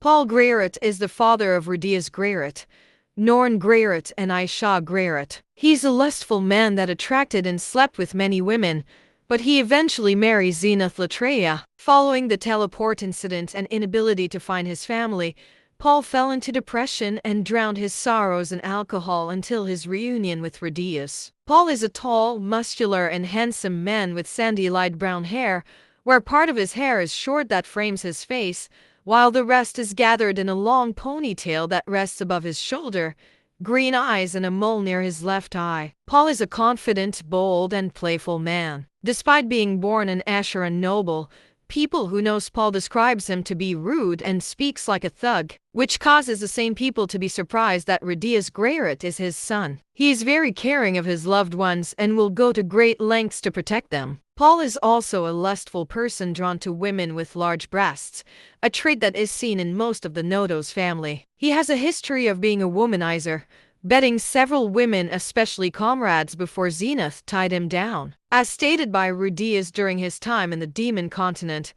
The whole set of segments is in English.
Paul Greyrat is the father of Radius Greyrat, Norn Greyrat and Aisha Greyrat. He's a lustful man that attracted and slept with many women, but he eventually marries Zenith Latreia. Following the teleport incident and inability to find his family, Paul fell into depression and drowned his sorrows in alcohol until his reunion with Radius. Paul is a tall, muscular and handsome man with sandy light brown hair, where part of his hair is short that frames his face, while the rest is gathered in a long ponytail that rests above his shoulder, green eyes and a mole near his left eye. Paul is a confident, bold and playful man. Despite being born an Asheran noble, people who knows Paul describes him to be rude and speaks like a thug, which causes the same people to be surprised that Radius Greyrat is his son. He is very caring of his loved ones and will go to great lengths to protect them. Paul is also a lustful person drawn to women with large breasts, a trait that is seen in most of the Nodo's family. He has a history of being a womanizer, bedding several women, especially comrades, before Zenith tied him down. As stated by Radius during his time in the Demon Continent,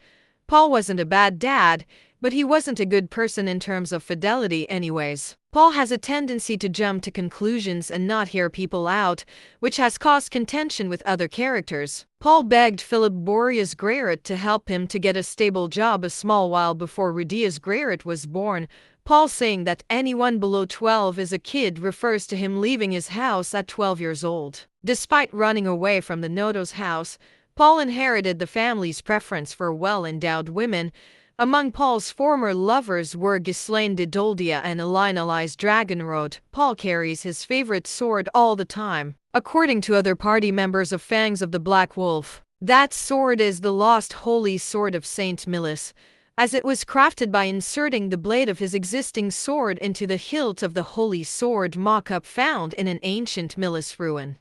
Paul wasn't a bad dad, but he wasn't a good person in terms of fidelity anyways. Paul has a tendency to jump to conclusions and not hear people out, which has caused contention with other characters. Paul begged Philip Boreas Greyrat to help him to get a stable job a small while before Radius Greyrat was born. Paul saying that anyone below 12 is a kid refers to him leaving his house at 12 years old. Despite running away from the Nodo's house, Paul inherited the family's preference for well-endowed women. Among Paul's former lovers were Ghislaine de Doldia and Elina Lies Dragonroad. Paul carries his favorite sword all the time. According to other party members of Fangs of the Black Wolf, that sword is the lost holy sword of Saint Milis, as it was crafted by inserting the blade of his existing sword into the hilt of the holy sword mock-up found in an ancient Milis ruin.